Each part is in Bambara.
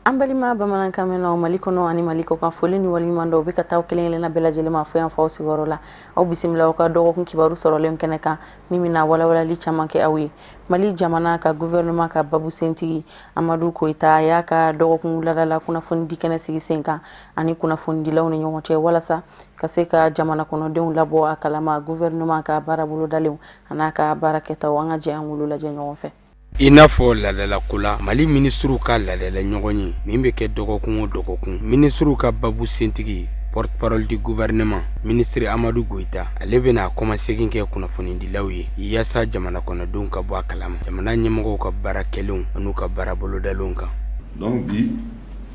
Ambalima bamanan kamena maliko no ani maliko kan foli ni walimando be ka taw kelen na bela jelema fo yan faw sigoro la aw bisimila ka dogo kun kibaru sorolem keneka mimina wala li chaman ke awi mali jamana ka gouvernement ka babu sentigi Amadou Koita ya ka dogo kun la kuna fondi kene sigi senka ani kuna fondi law ni nyonte wala sa ka se ka jamana kono den labo akalama gouvernement ka barabulu dalew anaka baraketa wanga je angulu la je nyonfe Inafo ladala kula Mali ministru ka ladala ɲɔgɔn ye min bɛ kɛ dɔgɔkun o dɔgɔkun ministru ka babu sentigi porte-parole du gouvernement ministre Amadou Koita ale bɛna kɔma segin kɛ kunnafonidilaw ye yaasa jamana kɔnɔdenw ka bɔ a kalama jamana ɲɛmɔgɔw ka baara kɛlenw an'u ka baara bolodalenw kan. Donc bi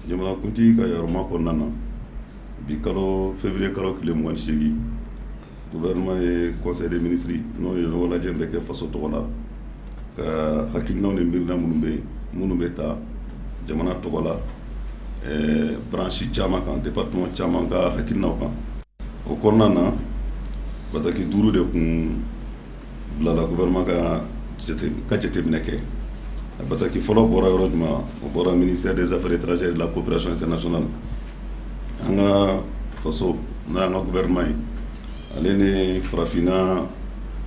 jamana kuntigi ka yɔrɔma kɔnɔna na bi kalo février kalo tile 28 gouvernement ye conseil des ministres n'o ye lajɛ bɛ kɛ faso tɔgɔ la ka hakilinaw ni miirina minnu bɛ ta jamana tɔgɔ la branche caman kan département caman ka hakilinaw kan o kɔnɔna na bataki 5 de kun bilala gouvernement ka jateminɛ kɛ bataki fɔlɔ bɔra yɔrɔ jumɛn o bɔra ministère des affaires étrangères et de la coopération internationale an ka faso n'an ka gouvernement ye ale ni farafina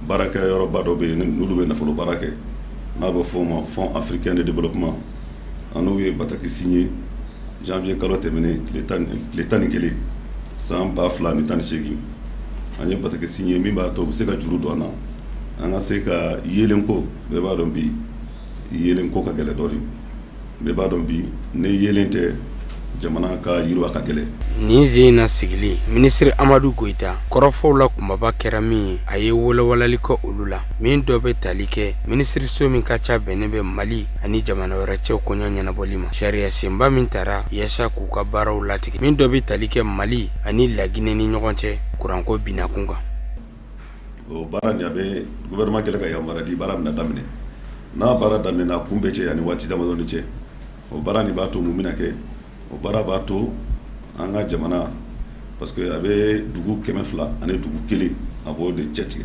baarakɛ yɔrɔba dɔ bɛ yen n'olu bɛ nafolo baara kɛ n'a bɛ fɔ o ma Fonds africain de développement an n'u ye bataki signé janvier kalo tɛmɛnen tile 11 san 2018 an ye bataki signé min b'a to u bɛ se ka juru don an na an ka se ka yeelenko bɛɛ b'a dɔn bi yeelenko ka gɛlɛ dɔɔni bɛɛ b'a dɔn bi ne yeelen tɛ jamana ka yiriwa ka gɛlɛ. Nin zen na sigili ministre Amadou Koita kɔrɔfɔw la kumaba kɛra min ye a ye wolowalali kɛ olu la min dɔ bɛ tali kɛ ministre so min ka ca bɛnnen bɛ Mali ani jamana wɛrɛ cɛw kɔɲɔ ɲɛnabɔli ma sariya senba min taara yaasa k'u ka baaraw latigɛ min dɔ bɛ tali kɛ Mali ani Laginɛ ni ɲɔgɔn cɛ kuranko binakun kan. O baara nin a bɛ gouvernement kɛlɛ ka yamaruya di baara bɛna daminɛ n'a baara daminɛna kun bɛ cɛ ani waati damadɔni cɛ o baara nin b'a to mun bɛna kɛ o baara b'a to an ka jamana parce que a bɛ dugu 200 ani dugu 1 a b'o de cɛtigɛ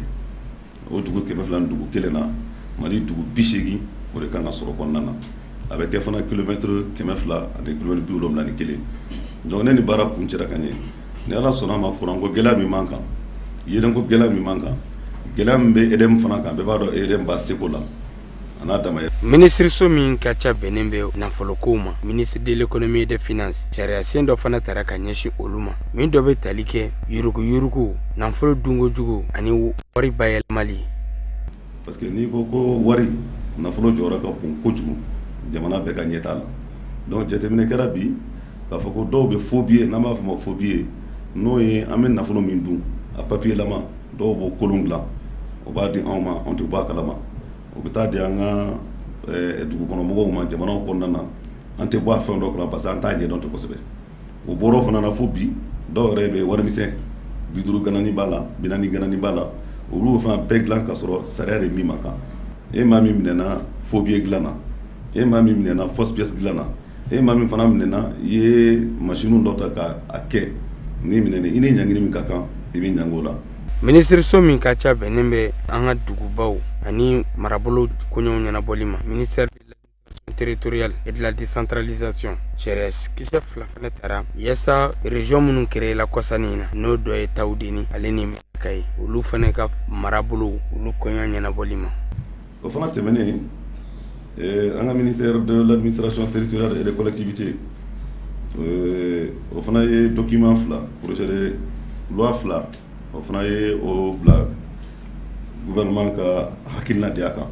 o dugu 200 ni dugu 1 na Mali dugu 80 o de kan ka sɔrɔ kɔnɔna na a bɛ kɛ fana kilomètre 200 ani kilomètre 71 donc ne ni baara kun cɛra ka ɲɛ ni Ala sɔnna a ma kuranko gɛlɛya min man kan yeelenko gɛlɛya min man kan gɛlɛya min bɛ EDM fana kan bɛɛ b'a dɔn EDM b'a seko la. Ministre so min ka ca bɛnnen bɛ nafolokow ma ministre de l'économie et des finances sariya sen dɔ fana tara ka ɲɛsin olu ma min dɔ bɛ tali kɛ yurugu nafolo dunkojugu ani wari bayɛlɛmali. Parce que n'i ko ko wari nafolo jɔyɔrɔ ka bon kojugu jamana bɛɛ ka ɲɛ t'a la donc jateminɛ kɛra bi k'a fɔ ko dɔw bɛ faux billet n'an b'a fɔ ma faux billet n'o ye an bɛ nafolo min dun a papier lama dɔw b'o kolon dilan o b'a di anw ma anw tɛ bɔ a kalama o bɛ taa di an ka dugukɔnɔmɔgɔw ma jamanaw kɔnɔna na an tɛ bɔ a fɛn dɔ kɔnɔ parce que an t'a ɲɛdɔn tɛ kosɛbɛ o bɔra fana na fo bi dɔw yɛrɛ bɛ warimisɛn 50 ganani b'a la 40 ganani b'a la olu fana bɛɛ dilan ka sɔrɔ sariya de min ma kan e maa min minɛna faux billet dilan na e maa min minɛna fausse pièce dilan na e maa min fana minɛna i ye machine dɔ ta k'a kɛ n'i minɛna i ni ɲangini min ka kan i bɛ ɲango la. Ministre so min ka ca bɛnnen bɛ an ka dugubaw ani marabolo kɔɲɔw ɲɛnabɔli ma ministère de l'administration territoriale et de la décentralisation sariya kisɛ fila fana taara yaasa région minnu créera kɔsani na n'o dɔ ye Tawudeni ale ni Mɛnaka ye olu fana ka marabolo olu kɔɲɔ ɲɛnabɔli ma. O fana tɛmɛnen an ka ministère de l'administration territoriale et des collectivités o fana ye document fila projet de loi fila o fana ye o bila gouvernement ka hakilina di a kan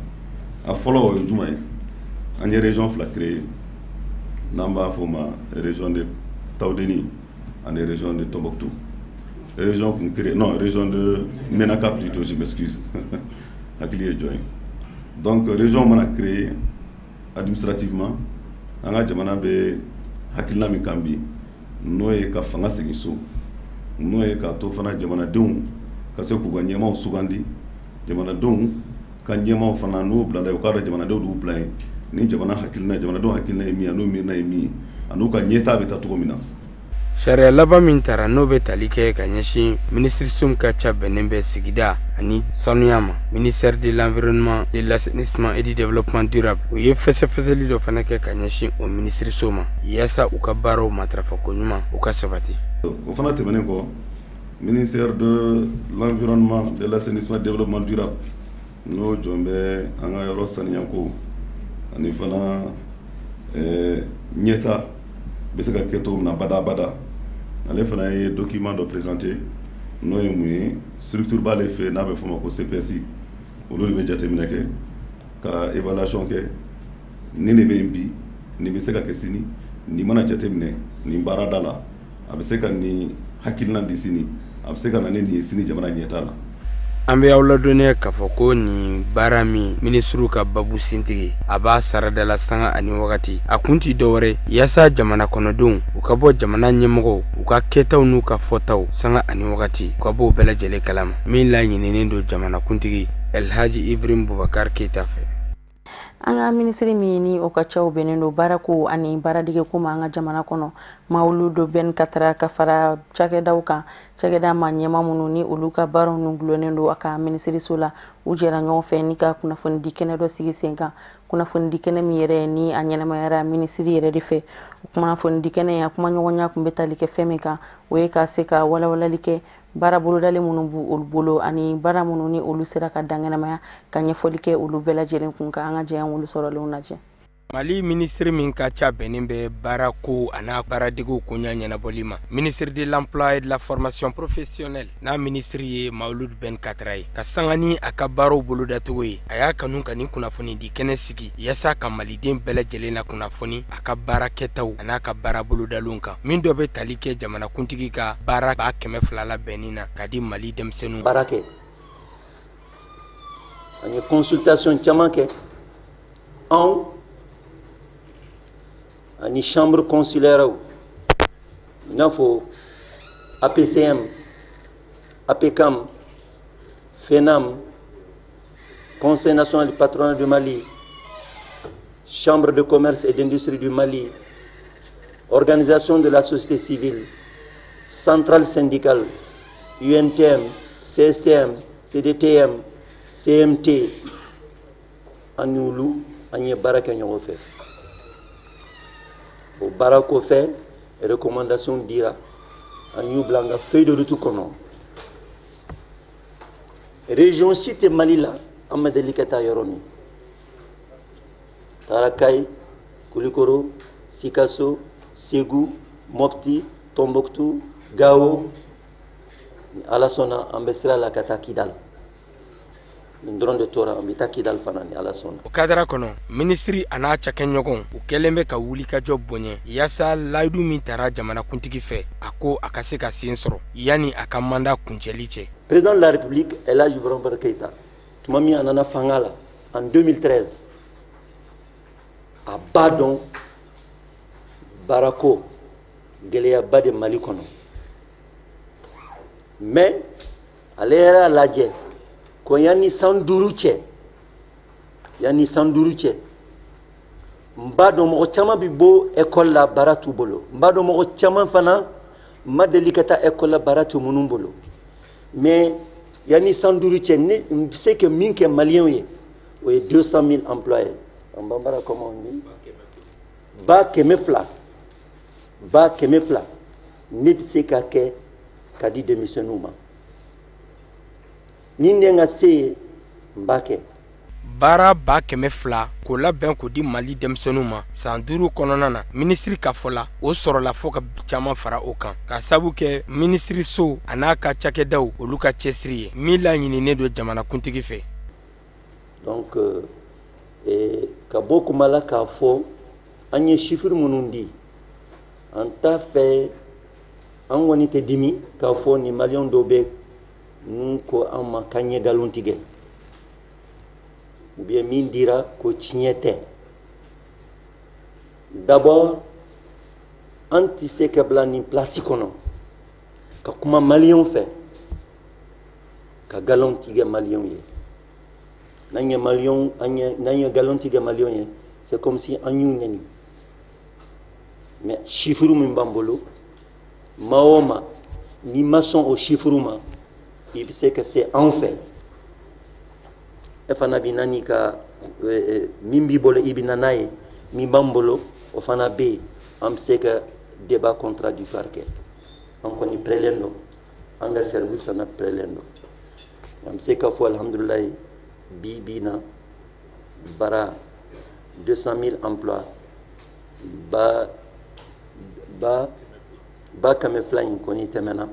a fɔlɔ o ye jumɛn ye an ye région fila créé n'an b'a fɔ o ma région de Tawudeni ani région de Tombouctou région kun créé non région de Menaka plutôt je m'excuse hakili ye jɔn ye donc région mana créé administrativement an ka jamana bɛ hakilina min kan bi n'o ye ka fanga segin so n'o ye ka to fana jamanadenw ka se k'u ka ɲɛmaaw sugandi jamanadenw ka ɲɛmaaw fana n'o bilala u k'a dɔn jamanadenw d'u bila yen ni jamana hakilina jamanadenw hakilina ye min ye n'o miirina ye min ye a n'u ka ɲɛtaa bɛ taa cogo min na. sariya laban min tara n'o bɛ tali kɛ ka ɲɛsin minisirisow ka ca bɛnnen bɛ sigida ani sanuya ma. Ministère de l'environnement, de l'assainissement et du développement durable o ye fɛsɛfɛsɛli dɔ fana kɛ ka ɲɛsin o minisiriso ma yaasa u ka baaraw matarafa ko ɲuman u ka sabati. O fana tɛmɛnen kɔ, ministère de l'environnement, de l'assainissement et du développement durable n'o jɔn bɛ an ka yɔrɔ saniyako ani fana ɲɛta bɛ se ka kɛ cogo min na bada ale fana ye document dɔ présenté n'o ye mun ye structure b'ale fɛ n'a bɛ fɔ o ma ko CPSI olu de bɛ jateminɛ kɛ ka évaluation kɛ ni ne bɛ yen bi nin bɛ se ka kɛ sini nin mana jateminɛ nin baarada la a bɛ se ka nin hakilina di sini a bɛ se ka na ni nin ye sini jamana ɲɛta la. An bɛ aw ladɔnniya k'a fɔ ko nin baara min minisiriw ka babu sintigi a b'a saradala sanga ani wagati a kun tɛ dɔwɛrɛ yaasa jamana kɔnɔdenw u ka bɔ jamana ɲɛmɔgɔw u ka kɛtaw n'u ka fɔtaw sanga ani wagati u ka bɔ bɛɛ lajɛlen kalama min laɲininen don jamana kuntigi Elhaji Ibrahim Bubakar Keita fɛ. An ka minisiri min ni o ka caw bɛnnen don baarako ani baaradege ko ma an ka jamana kɔnɔ maa olu dɔ bɛn ka tara ka fara cakɛdaw kan cakɛda ma ɲɛma minnu ni olu ka baaraw nu gulonnen don a ka minisiriso la u jɛra ɲɔgɔn fɛ ni ka kunnafoni di kɛnɛ dɔ sigi sen kan kunnafoni di kɛnɛ min yɛrɛ ni a ɲɛnamayara minisiri yɛrɛ de fɛ kunnafoni di kɛnɛ a kuma ɲɔgɔnya kun bɛ tali kɛ fɛn min kan o ye ka se ka walawalali kɛ baara bolodalen minnu b'u olu bolo ani baara minnu ni olu sera ka dangɛnɛmaya ka ɲɛfɔli kɛ olu bɛɛ lajɛlen kun ka an ka jɛyan olu sɔrɔlenw lajɛ. Mali ministre min ka ca bɛnnen bɛ baarako an'a baaradegew koɲa ɲɛnabɔli ma. Ministre de l'emploi et de la formation professionnelle n'a ministre ye Mawulud Ben Katara ye ka sanga ni a ka baaraw bolodatogo ye a y'a kanu ka ni kunnafoni di kɛnɛ sigi yaasa ka maliden bɛɛ lajɛlen na kunnafoni a ka baara kɛtaw an'a ka baara bolodalenw kan min dɔ bɛ tali kɛ jamanakuntigi ka baara 200 la bɛnni na ka di Mali denmisɛnninw baara kɛ an ye consultation caman kɛ anw ani chambre consulaire il n'a faut APCM, APCAM, FENAM, Conseil national du patronat du Mali, Chambre de commerce et d'industrie du Mali, Organisation de la société civile, Centrale syndicale, UNTM, CSTM, CDTM, CMT, Anioulou, Anye Baraka Nyofe. Au Barako fait, recommandation dira, Aniou Blanga, feuille de route kono. Région cité Mali là, Amadeli Kata Yoromi. Tarakai, Koulikoro, Sikasso, Ségou, Mopti, Tombouctou, Gao, Alasona, Ambesra la Kata Kidal. Ndron de Tora, Ambita Kidal Fanani, Alasona. O kadara kono, ministri ana cakɛ ɲɔgɔn u kɛlen bɛ ka wuli ka jɔ bonɲɛ yaasa layidu min tara jamana kuntigi fɛ a ko a ka se ka sen sɔrɔ yani a ka manda kuncɛli cɛ. Président de la République Elhaji Ibrahim Boubacar Keita tuma min a nana fanga la en 2013 a ba dɔn baarako gɛlɛyaba de Mali kɔnɔ mais ale yɛrɛ y'a lajɛ ko yanni san 5 cɛ n b'a dɔn mɔgɔ caman bi bɔ école la baara t'u bolo n b'a dɔn mɔgɔ caman fana ma deli ka taa école la baara t'u minnu bolo mais yanni san 5 cɛ ne n se que min kɛ maliyɛnw ye o ye 200 000 employés an b'an bara comment on dit ba 200 ne bɛ se ka kɛ ka di denmisɛnninw ma ni ne ka se ye n b'a kɛ. Baara 200 k'o labɛn k'o di Mali denmisɛnninw ma san 5 kɔnɔna na ministri ka fɔ la o sɔrɔla fo ka caman fara o kan ka sabu kɛ ministri so a n'a ka cakɛdaw olu ka cɛsiri ye min laɲininen don jamanakuntigi fɛ. Donc ka bɔ kuma la k'a fɔ an ye chiffre minnu di an t'a fɛ an kɔni tɛ dimi k'a fɔ ni maliyɛn dɔw bɛ n ko an ma k'an ye nkalon tigɛ ou bien min dira ko tiɲɛ tɛ d'abord an tɛ se ka bila nin place kɔnɔ ka kuma maliyɛnw fɛ ka nkalon tigɛ maliyɛnw ye n'an ye nkalon tigɛ maliyɛnw ye c'est comme si an y'u nɛni mais chiffre min b'an bolo Mahoma, mi maçon au chiffruma, il sait que c'est en fait. Efana binani ka mimbi bolo ibinanaye, mi bambolo, ofana be, am sait que débat contradictoire que. On connaît prélendo, on a service on a prélendo. Am sait que faut alhamdulillah, bibina, bara 200 000 emplois, ba kame flying koni temena.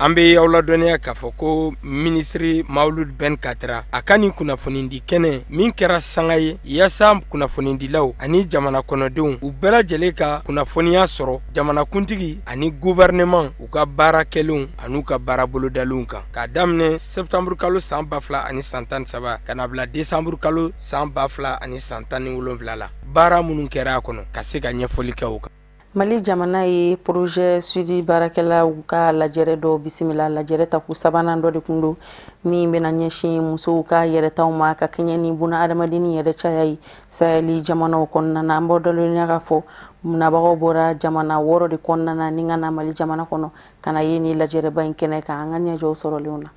An bɛ y'aw ladɔnniya k'a fɔ ko minisiri Mawulud Ben Katara a ka nin kunnafonidi kɛnɛ min kɛra sanga ye yaasa kunnafonidilaw ani jamana kɔnɔdenw u bɛɛ lajɛlen ka kunnafoniya sɔrɔ jamanakuntigi ani gouvernement u ka baara kɛlenw ani u ka baara bolodalenw kan k'a daminɛ septembre kalo san 2013 ka na bila décembre kalo san 2017 la baara minnu kɛra a kɔnɔ ka se ka ɲɛfɔli kɛ o kan. Mali jamana ye projet sudi barakɛla ka lajɛrɛ dɔ bisimila lajɛrɛ ta ku sabanan dɔ de kun don min bɛna ɲɛsin musow ka yɛrɛtaw ma ka kɛɲɛ ni buna adamadenni yɛrɛ caya ye sahɛli jamanaw kɔnɔna na an bɔ dɔlɔnya ka fɔ nabagaw bɔra jamana 6 de kɔnɔna na ni ka na Mali jamana kɔnɔ ka na ye ni lajɛrɛba in kɛnɛ kan an ka ɲɛjɔw sɔrɔlenw na.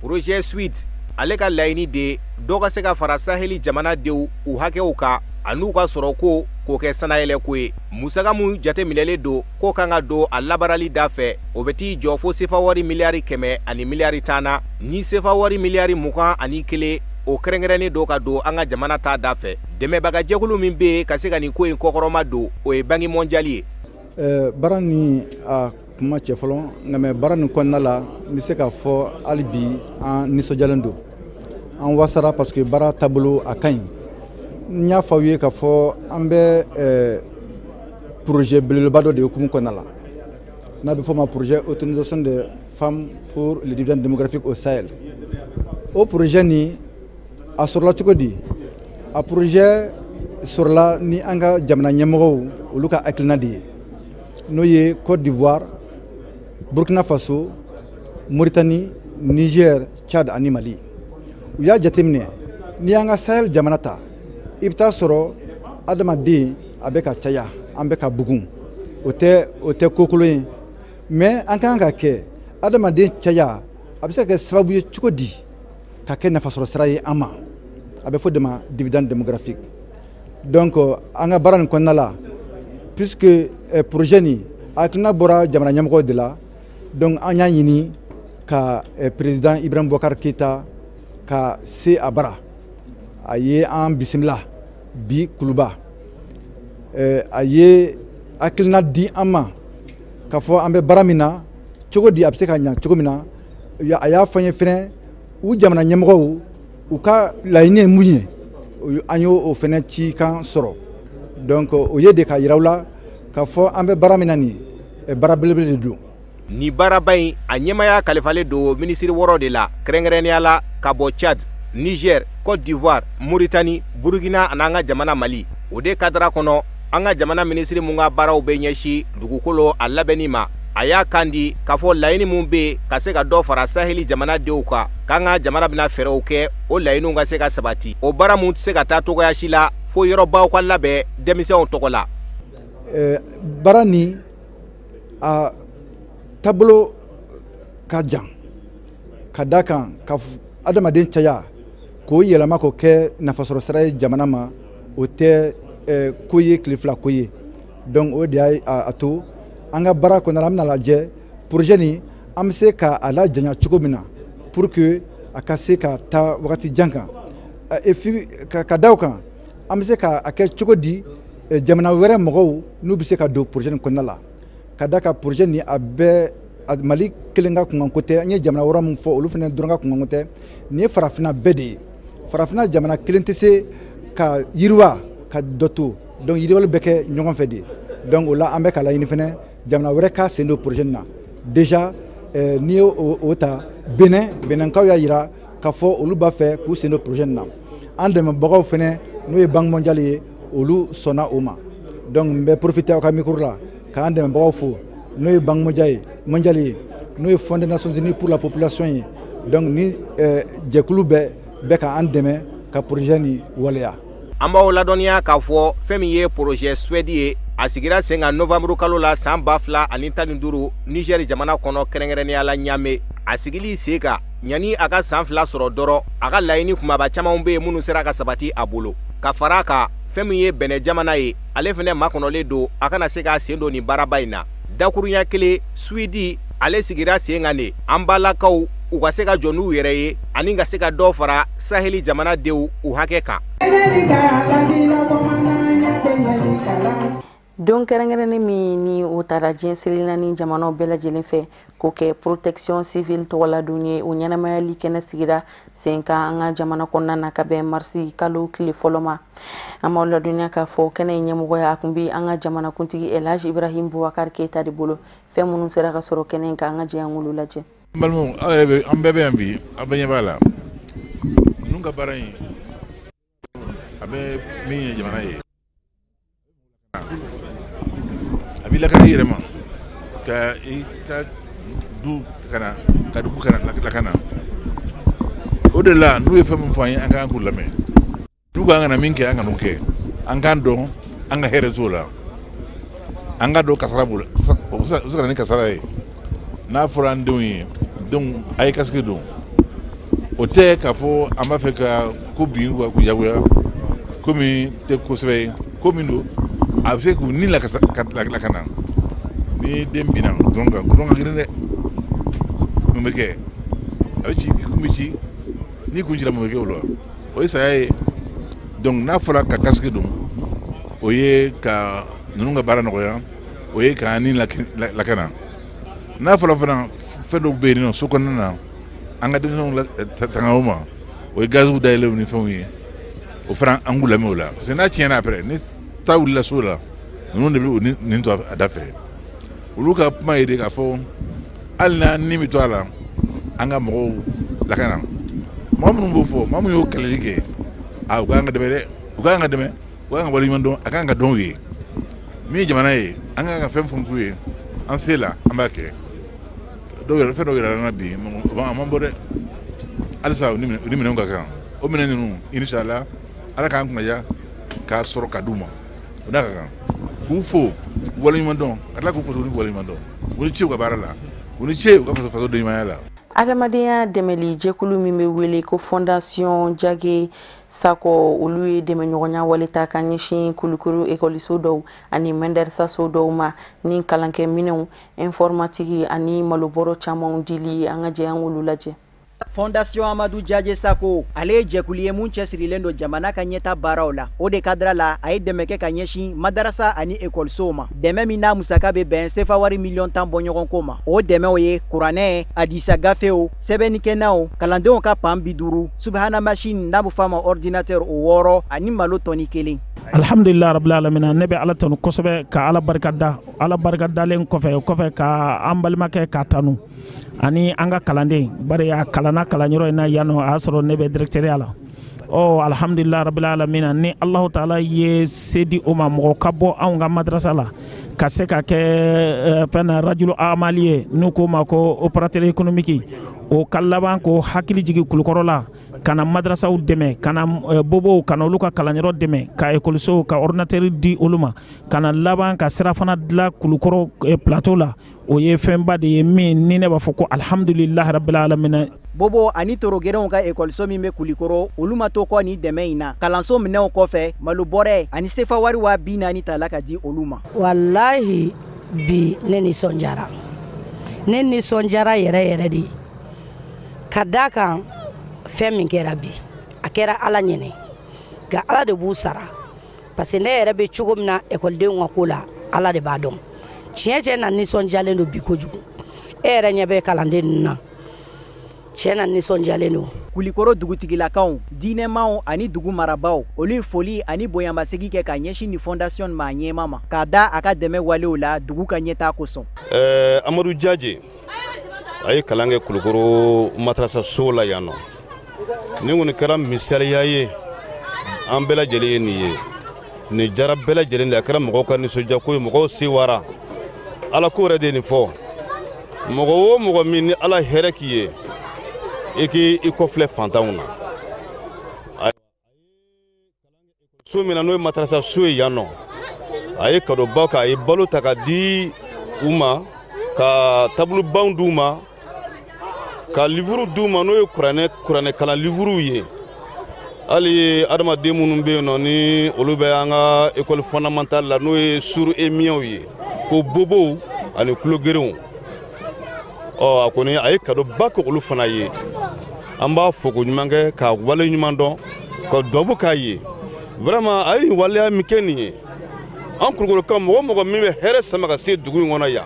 Projet suite ale ka laɲini de dɔ ka se ka fara sahɛli jamanadenw u hakɛw kan an'u ka sɔrɔ ko k'o kɛ sanayɛlɛ ko ye musaka mun jateminɛlen don ko kan ka don a labarali da fɛ o bɛ t'i jɔ fo sefa wari miliyari 100 ani miliyari 10 na ni sefa wari miliyari 21 o kɛrɛnkɛrɛnnen don ka don an ka jamana ta da fɛ dɛmɛbagajɛkulu min bɛ yen ka se ka nin ko in kɔkɔrɔma don o ye banki mondiali ye. Baara ni a kuma cɛ fɔlɔ nka mɛ baara nin kɔnɔna la n bɛ se k'a fɔ hali bi an nisɔndiyalen don an wasara parce que baara taabolo a ka ɲi. N y'a fɔ aw ye k'a fɔ an bɛ projet belebeleba dɔ de hukumu kɔnɔna la n'a bɛ fɔ o ma projet autonomisation des femmes pour le dividende démographique au Sahel. O projet nin a sɔrɔla cogo di? A projet sɔrɔla ni an ka jamana ɲɛmɔgɔw olu ka hakilina de ye n'o ye Côte d'Ivoire, Burkina Faso, Mauritanie, Niger, Tchad ani Mali. U y'a jateminɛ ni an ka Sahel jamana ta i bɛ taa sɔrɔ adamaden a bɛ ka caya an bɛ ka bugun o tɛ ko kolon ye mais an kan ka kɛ adamaden caya a bɛ se ka kɛ sababu ye cogo di ka kɛ nafasɔrɔ sira ye an ma a bɛ fɔ de ma dividende démographique donc an ka baara nin kɔnɔna la puisque projet nin hakilina bɔra jamana ɲɛmɔgɔw de la donc an y'a ɲini ka président Ibrahim Boubacar Keita ka se a bara a ye an bisimila bi kuluba a ye hakilina di an ma k'a fɔ an bɛ baara min na cogo di a bɛ se ka ɲɛ cogo min na a y'a fɔ an ye fɛnɛ u jamana ɲɛmɔgɔw u ka laɲini ye mun ye an y'o fɛnɛ ci kan sɔrɔ donc o ye de ka yira u la k'a fɔ an bɛ baara min na nin baara belebele de don. Ni baaraba in a ɲɛmaya kalifalen don minisiri 6 de la kɛrɛnkɛrɛnnenya la ka bɔ Tchad, Niger, Côte d'Ivoire, Mauritanie, Burkina ani an ka jamana Mali. O de kadara kɔnɔ an ka jamana minisiri mun ka baaraw bɛ ɲɛsin dugukolo a labɛnni ma. A y'a kan di k'a fɔ laɲini mun bɛ yen ka se ka dɔ fara saheli jamanadenw kan k'an ka jamana bɛna fɛɛrɛw kɛ o laɲiniw ka se ka sabati. O baara mun tɛ se ka taa togoya si la fo yɔrɔbaw ka labɛn denmisɛnw tɔgɔ la. Baara nin a taabolo ka jan ka da kan ka adamaden caya k'o yɛlɛma k'o kɛ nafasɔrɔ sira ye jamana ma o tɛ ko ye tile fila ko ye donc o de y'a to an ka baara kɔnɔna la an bɛna lajɛ projet nin an bɛ se ka a lajanya cogo min na pour que a ka se ka taa wagati jan kan et puis ka da o kan an bɛ se ka a kɛ cogo di jamana wɛrɛ mɔgɔw n'u bɛ se ka don projet nin kɔnɔna la ka da ka projet nin a bɛɛ Mali kelen ka kunkanko tɛ an ye jamana wɛrɛ min fɔ olu fana dɔrɔn ka kunkanko tɛ nin ye farafinna bɛɛ de ye farafinna jamana kelen tɛ se ka yiriwa ka dɔ to donc yiriwali bɛ kɛ ɲɔgɔn fɛ de donc o la an bɛ ka laɲini fana jamana wɛrɛ ka sen don projet nin na déjà n'i ye o ta Beninkaw y'a yira k'a fɔ olu b'a fɛ k'u sen don projet nin na an dɛmɛbagaw fana n'o ye banque mondiale ye olu sɔnna o ma donc n bɛ profiter aw ka micro la k'an dɛmɛbagaw fo n'o ye banque mondiale ye n'o ye Fonds des Nations Unies pour la population ye donc ni jɛkulu bɛ ka an dɛmɛ ka projet nin waleya. An b'aw ladɔnniya k'a fɔ fɛn min ye projet Suède ye a sigira sen ka novembre kalo la san 2015 Niger jamana kɔnɔ kɛrɛnkɛrɛnnenya la Niamey a sigili sen kan ɲani a ka san 2 sɔrɔ dɔrɔn a ka laɲini kumaba camanw bɛ yen minnu sera ka sabati a bolo ka fara a kan fɛn min ye bɛnɛ jamana ye ale fɛnɛ makɔnɔlen don a kana se k'a sen don nin baaraba in na dakurunya kelen Suwidi ale sigira sen kan de an balakaw u ka se ka jɔ n'u yɛrɛ ye ani ka se ka dɔ fara Saheli jamanadenw u hakɛ kan. Don kɛrɛnkɛrɛnnen min ni o taara diɲɛ selena ni jamanaw bɛɛ lajɛlen fɛ k'o kɛ protection civile tɔgɔladon ye o ɲɛnamayali kɛnɛ sigira sen kan an ka jamana kɔnɔna na ka bɛn marisi kalo tile fɔlɔ ma an b'aw ladɔnniya k'a fɔ kɛnɛ in ɲɛmɔgɔya a kun bi an ka jamanakuntigi Elhaji Ibrahim Boubacar Keita de bolo fɛn minnu sera ka sɔrɔ kɛnɛ in kan an ka jɛ an k'olu lajɛ. Balimaw an bɛɛ bɛ yan bi an bɛɛ ɲɛ b'a la ninnu ka baara in a bɛ min ye jamana ye a b'i lakana i yɛrɛ ma ka i ka du kana ka dugu kana lakana o de la n'u ye fɛn min fɔ an ye an ka kan k'u lamɛn n'u ko an kana min kɛ an kan'o kɛ an k'an dɔn an ka hɛrɛ t'o la an ka dɔn kasara b'o la o bɛ se ka na ni kasara ye n'a fɔra an denw ye denw a ye kasike don o tɛ k'a fɔ an b'a fɛ ka ko bin k'u jagoya ko min tɛ kosɛbɛ ye ko min don a bɛ se k'u ni lakana ni den binna dɔrɔn ka girin dɛ mun bɛ kɛ a bɛ ci i kun bɛ ci n'i kun cira mun bɛ kɛ o la o ye saya ye donc n'a fɔra ka kasike don o ye ka ninnu ka baara nɔgɔya o ye ka ni lakana n'a fɔra fana fɛn dɔw bɛ yen nɔ so kɔnɔna na an ka denmisɛnw tanga o ma o ye gaziw dayɛlɛnw ni fɛnw ye o fana an k'u lamɛn o la parce que n'a tiɲɛna après ni ta wulila so la ninnu de bɛ nin to a da fɛ olu ka kuma ye de k'a fɔ hali n'a ni bɛ to a la an ka mɔgɔw lakana maa minnu b'o fɔ maa minnu y'o kɛlɛli kɛ u ka kan ka dɛmɛ dɛ u ka kan ka dɛmɛ u ka kan ka waleɲuman dɔn a ka kan ka dɔn u ye min ye jamana ye an ka kan ka fɛn fɛn k'u ye an se la an b'a kɛ fɛn dɔw yɛrɛ an na bi a man bɔ dɛ halisa u ni minɛnw ka kan o minɛn ninnu inshallah ala k'an kunnaja k'a sɔrɔ ka d'u ma o n'a ka kan k'u fo waleɲuman dɔn ka tila k'u fo tuguni waleɲuman dɔn u ni ce u ka baara la u ni ce u ka faso denɲumanya la. Adamadenya dɛmɛli jɛkulu min bɛ wele ko fondation Jage Sako olu ye dɛmɛɲɔgɔnya waleta ka ɲɛsin Kulukoro ekɔliso dɔw ani Mɛndarsaso dɔw ma ni kalankɛ minɛnw informatique ani malobɔrɔ camanw dili an ka jɛ an k'olu lajɛ. Fondation Amadou Jage Sako ale ye jɛkulu ye mun cɛsirilen don jamana ka ɲɛta baaraw la o de kadira la a ye dɛmɛ kɛ ka ɲɛsin madarasa ani ekɔlisow ma dɛmɛ min n'a musaka bɛ bɛn sefa wari miliyɔn 10 bɔ ɲɔgɔn ko ma o dɛmɛw ye kuranɛ hadisa gafew sɛbɛnnikɛnaw kalandenw ka pan 50 subahana machine n'a bɛ f'a ma ordinateur o 6 ani malo tɔni 1. Alhamdulillah rabbil alamin ne bɛ ala tanu kosɛbɛ ka ala barikadalen kɔfɛ ka an balimakɛ ka tanu ani an ka kalanden bari a kalanna kalanyɔrɔ in na yan nɔ a y'a sɔrɔ ne bɛ directeur la alhamdulillah rabbil alamin ni Allahu taala ye se di o ma mɔgɔ ka bɔ anw ka madrasa la ka se ka kɛ fɛn rajulu amali ye n'u ko ma ko opérateur économique o ka laban ko hakili jigi Kulukɔrɔ la kana madrasaw dɛmɛ kana bobow kana olu ka kalanyɔrɔ dɛmɛ ka ekɔlisow ka ordinateur di olu ma kana laban ka sira fana dilan Kulukɔrɔ plateau la o ye fɛnba de ye min ni ne b'a fɔ ko alhamdulillah rabbil alamin. Bobo ani torogɛrɛnw ka ekɔliso min bɛ Kulikɔrɔ olu ma to kɔ ni dɛmɛ in na kalanso minɛnw kɔfɛ malobɔrɛ ani sefa wari 40,000 tala ka di olu ma. Wallahi bi ne nisɔndiyara yɛrɛ de ka da kan fɛn min kɛra bi a kɛra ala ɲɛnɛ nka ala de b'u sara parce que ne yɛrɛ bɛ cogo min na ekɔlidenw ka ko la ala de b'a dɔn tiɲɛ na nisɔndiyalen don bi kojugu e yɛrɛ ɲɛ bɛ kalanden ninnu na tiɲɛ na nisɔndiyalen don. Kulikɔrɔ dugutigilakaw diinɛmaw ani dugu marabaw olu ye foli ani bonyanbasegi kɛ ka ɲɛsin ni fondation ma ɲɛma ma k'a da a ka dɛmɛ walew la dugu ka ɲɛtaa kosɔn. Amadou Jage a ye kalan kɛ Kulukɔrɔ madrasaso la yan nɔ ni kɔni kɛra misaliya ye an bɛɛ lajɛlen ye nin ye nin jara bɛɛ lajɛlen de a kɛra mɔgɔw ka nisɔndiya ko ye mɔgɔw sewara ala ko yɛrɛ de ye nin fɔ mɔgɔ o mɔgɔ min ni ala hɛrɛ k'i ye i k'i kɔfilɛ fantanw na so min na n'o ye madrasaso ye yan nɔ a ye kadoba k'a ye balo ta ka di u ma ka tabulubanw d'u ma ka livuru d'u ma n'o ye kuranɛ kalan livuru ye hali adamaden minnu bɛ yen nɔ ni olu bɛ an ka école fondamentale la n'o ye sur-émiens ye ko bobow ani kulogerenw a kɔni a ye kadoba kɛ olu fana ye an b'a fɔ ko ɲuman kɛ ka wale ɲuman dɔn ka duwawu k'a ye vraiment a ye nin waleya min kɛ nin ye an kulukorokaw mɔgɔ o mɔgɔ min bɛ hɛrɛ sama ka se dugu in kɔnɔ yan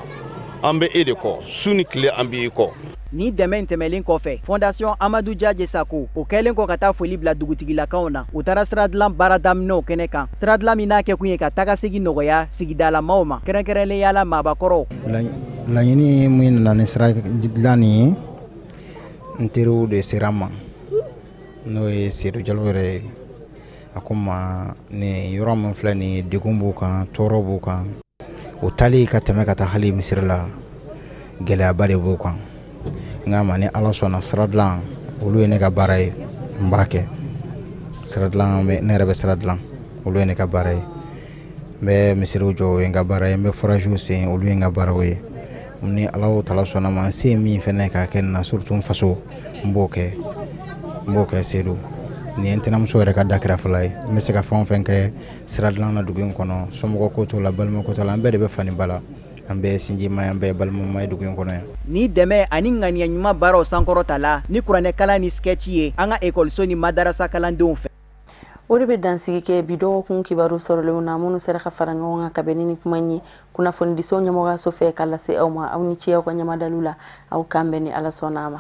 an bɛ e de kɔ su ni tile an b'i kɔ. Ni dɛmɛ in tɛmɛlen kɔfɛ Fondation Amadou Djadje Sako o kɛlen kɔ ka taa foli bila dugutigilakaw na u taara siradilan baara daminɛw kɛnɛ kan siradilan min n'a kɛ kun ye ka taga segi nɔgɔya sigidalamaw ma kɛrɛnkɛrɛnnenya la maabakɔrɔw. Laɲini min nana ni siradilan nin ye n teriw de sera n ma n'o ye Seydou Diallo yɛrɛ ye a ko n ma nin yɔrɔ min filɛ nin ye degun b'u kan tɔɔrɔ b'u kan o tali ka tɛmɛ ka taa hali misiri la gɛlɛyaba de b'u kan nka ma ni Ala sɔnna siradilan olu ye ne ka baara ye n b'a kɛ siradilan ne yɛrɛ bɛ siradilan olu ye ne ka baara ye n bɛ misiriw jɔ o ye n ka baara ye n bɛ foraziw sen olu ye n ka baaraw ye ni Ala Taala sɔnna ma n se ye min fɛnɛ k'a kɛ nin na surtout n faso n b'o kɛ Seydou nin ye n tɛnɛmuso yɛrɛ ka dakɛrɛfɛla ye n bɛ se ka fɛn o fɛn kɛ siradilan na dugu in kɔnɔ somɔgɔ ko t'o la balima ko t'o la an bɛɛ de bɛ fani ba la an bɛɛ sinjima ye an bɛɛ balimama ye dugu in kɔnɔ yan. Ni dɛmɛ ani ŋaniya ɲuman baaraw sankɔrɔta la ni kuranɛ kalan ni sketch ye an ka ekɔliso ni madarasa kalandenw fɛ. O de bɛ dansigi kɛ bi dɔgɔkun kibaru sɔrɔlenw na minnu sera ka fara ɲɔgɔn kan ka bɛn ni kuma ye kunnafonidiso ɲɛmɔgɔyaso fɛ ka lase aw ma aw ni ce aw ka ɲamadaliw la aw k'an bɛn ni Ala sɔnna a ma.